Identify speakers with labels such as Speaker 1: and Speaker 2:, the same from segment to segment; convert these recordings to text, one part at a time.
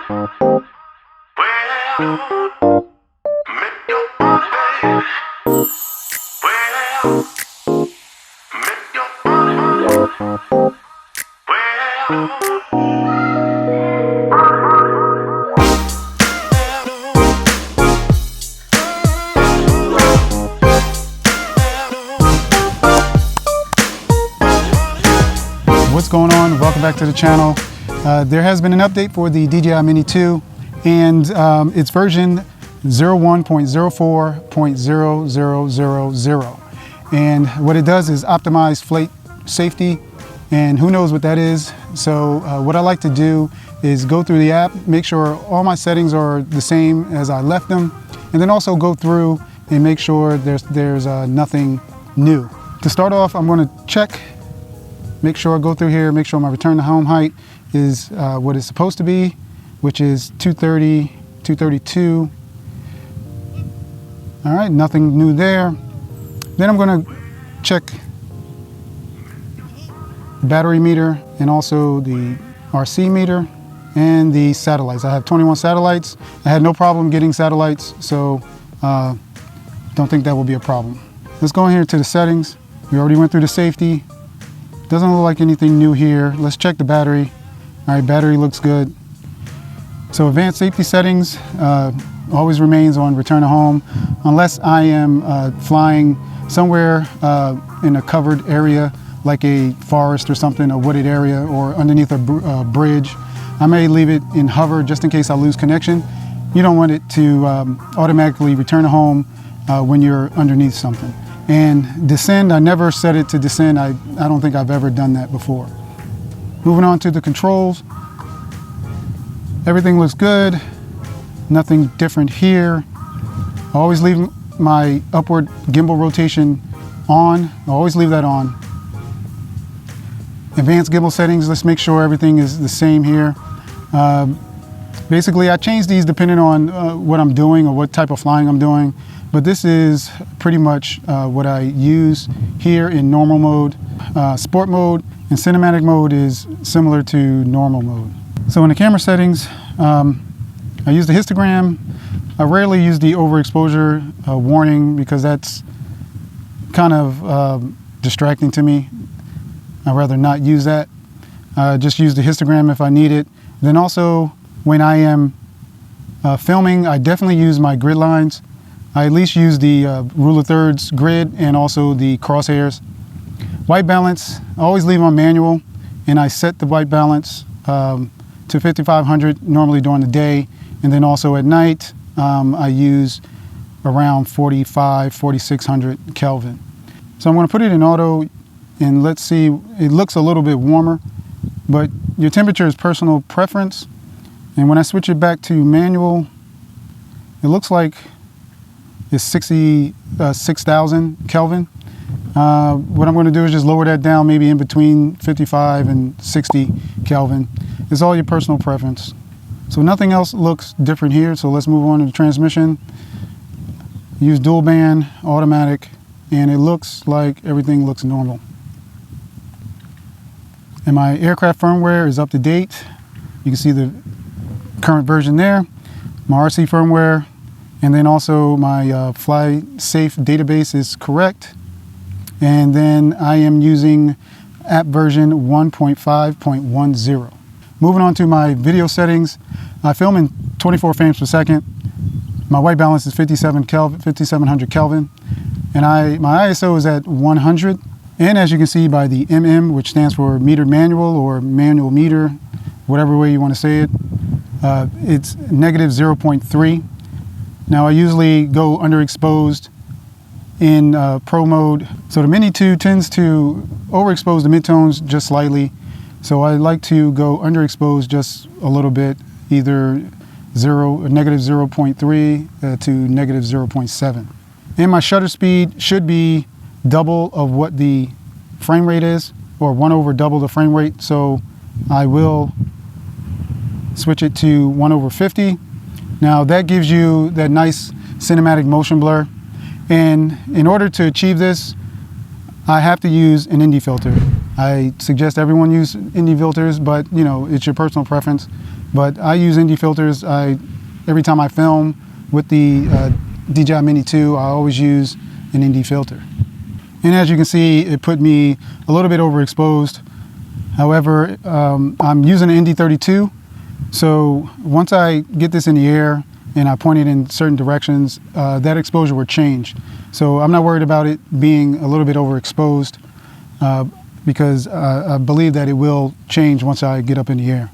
Speaker 1: What's going on? Welcome back to the channel. There has been an update for the DJI Mini 2, and it's version 01.04.0000. And what it does is optimize flight safety, and who knows what that is. So what I like to do is go through the app, make sure all my settings are the same as I left them, and then also go through and make sure there's nothing new. To start off, I'm going to check, make sure I go through here, make sure my return to home height is what it's supposed to be, which is 230, 232. All right, nothing new there. Then I'm going to check the battery meter and also the RC meter and the satellites. I have 21 satellites. I had no problem getting satellites, so don't think that will be a problem. Let's go in here to the settings. We already went through the safety. Doesn't look like anything new here. Let's check the battery. All right, battery looks good. So advanced safety settings always remains on return to home, unless I am flying somewhere in a covered area, like a forest or something, a wooded area, or underneath a bridge. I may leave it in hover just in case I lose connection. You don't want it to automatically return to home when you're underneath something. And descend, I never set it to descend. I don't think I've ever done that before. Moving on to the controls. Everything looks good. Nothing different here. I always leave my upward gimbal rotation on. I always leave that on. Advanced gimbal settings, let's make sure everything is the same here. Basically, I change these depending on what I'm doing or what type of flying I'm doing. But this is pretty much what I use here in normal mode. Sport mode and cinematic mode is similar to normal mode. So in the camera settings, I use the histogram. I rarely use the overexposure warning because that's kind of distracting to me. I'd rather not use that. Just use the histogram if I need it. Then also when I am filming, I definitely use my grid lines. I at least use the rule of thirds grid and also the crosshairs. White balance, I always leave on manual, and I set the white balance to 5500 normally during the day, and then also at night I use around 4600 Kelvin. So I'm going to put it in auto, and let's see, it looks a little bit warmer, but your temperature is personal preference. And when I switch it back to manual, it looks like it's 6,000 Kelvin. What I'm going to do is just lower that down, maybe in between 55 and 60 Kelvin. It's all your personal preference. So nothing else looks different here. So let's move on to the transmission. Use dual band, automatic, and it looks like everything looks normal. And my aircraft firmware is up to date. You can see the current version there. My RC firmware, and then also my Fly Safe database is correct. And then I am using app version 1.5.10. Moving on to my video settings, I film in 24 frames per second. My white balance is 5700 Kelvin, and my ISO is at 100. And as you can see by the MM, which stands for meter manual or manual meter, whatever way you want to say it, it's negative 0.3. Now I usually go underexposed in pro mode. So the Mini 2 tends to overexpose the midtones just slightly. So I like to go underexposed just a little bit, either negative 0.3 to negative 0.7. And my shutter speed should be double of what the frame rate is, or 1 over double the frame rate. So I will switch it to 1 over 50. Now that gives you that nice cinematic motion blur. And in order to achieve this, I have to use an ND filter. I suggest everyone use ND filters, but you know, it's your personal preference. but I use ND filters. Every time I film with the DJI Mini 2, I always use an ND filter. And as you can see, it put me a little bit overexposed. However, I'm using an ND32, so once I get this in the air and I point it in certain directions, that exposure will change. So I'm not worried about it being a little bit overexposed because I believe that it will change once I get up in the air.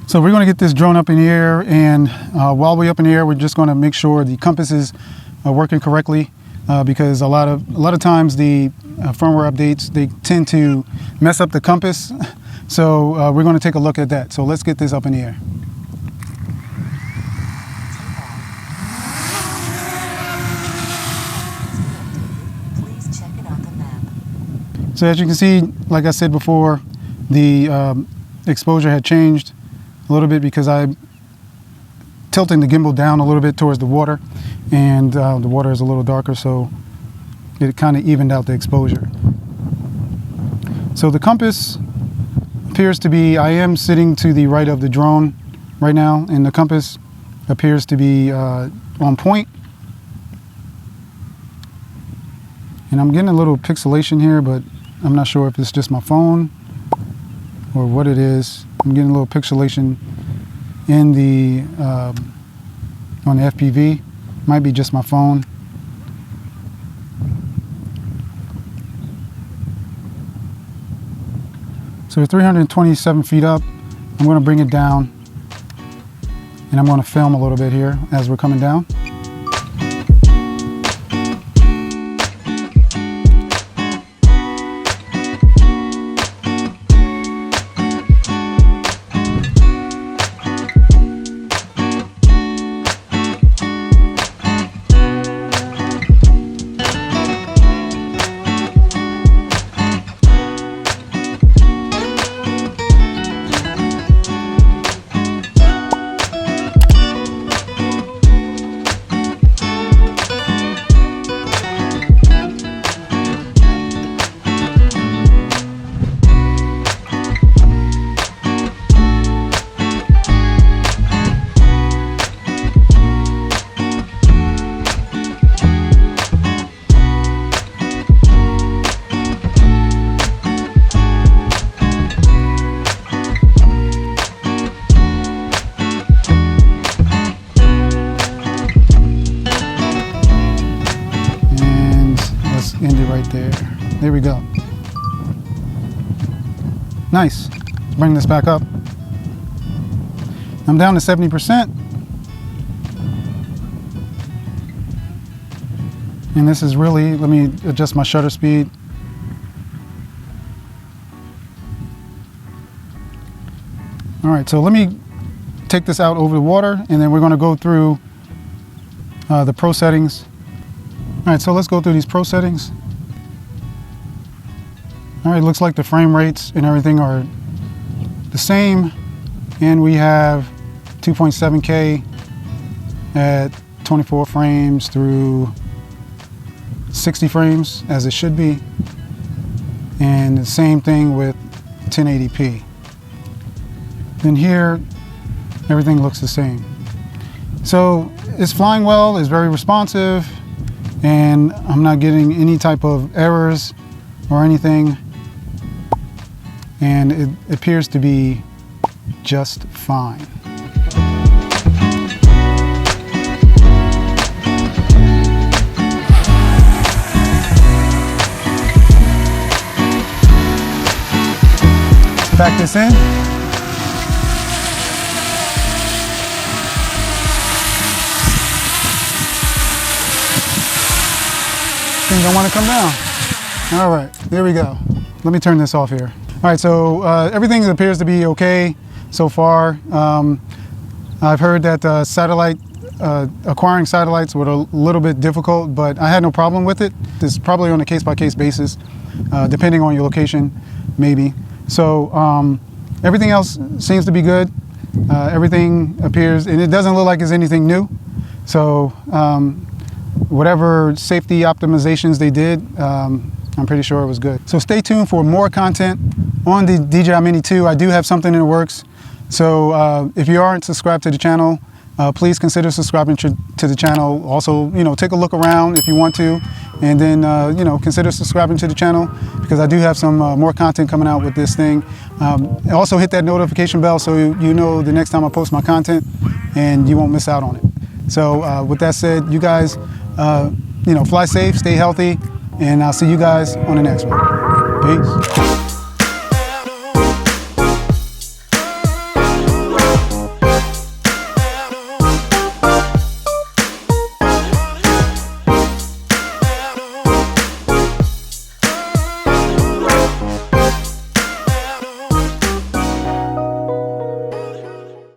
Speaker 1: So we're going to get this drone up in the air, and while we're up in the air, we're just going to make sure the compasses are working correctly because a lot of times the firmware updates, they tend to mess up the compass. So we're going to take a look at that. So let's get this up in the air.
Speaker 2: Please check it on the map.
Speaker 1: So as you can see, like I said before, the exposure had changed a little bit because I'm tilting the gimbal down a little bit towards the water, and the water is a little darker, so it kind of evened out the exposure. So the compass appears to be, I am sitting to the right of the drone right now, and the compass appears to be on point. And I'm getting a little pixelation here, but I'm not sure if it's just my phone or what it is. I'm getting a little pixelation in the on the FPV. Might be just my phone. So we're 327 feet up. I'm going to bring it down, and I'm going to film a little bit here as we're coming down. End it right there. There we go. Nice. Bring this back up. I'm down to 70%. And this is really, let me adjust my shutter speed. All right, so let me take this out over the water, and then we're going to go through the pro settings. All right, so let's go through these pro settings. All right, looks like the frame rates and everything are the same, and we have 2.7K at 24 frames through 60 frames as it should be, and the same thing with 1080p. Then here, everything looks the same. So it's flying well, it's very responsive, and I'm not getting any type of errors or anything, and it appears to be just fine. Back this in. Things don't want to come down. All right, there we go. Let me turn this off here. All right, so everything appears to be okay so far. I've heard that acquiring satellites were a little bit difficult, but I had no problem with it. It's probably on a case-by-case basis, depending on your location, maybe. So everything else seems to be good. Everything appears, and it doesn't look like it's anything new. So whatever safety optimizations they did, I'm pretty sure it was good. So stay tuned for more content on the DJI Mini 2. I do have something in the works So if you aren't subscribed to the channel, please consider subscribing to the channel. Also, take a look around if you want to, and then consider subscribing to the channel, because I do have some more content coming out with this thing. Also hit that notification bell so you know the next time I post my content, and you won't miss out on it. So with that said, you guys, fly safe, stay healthy, and I'll see you guys on the next one. Peace.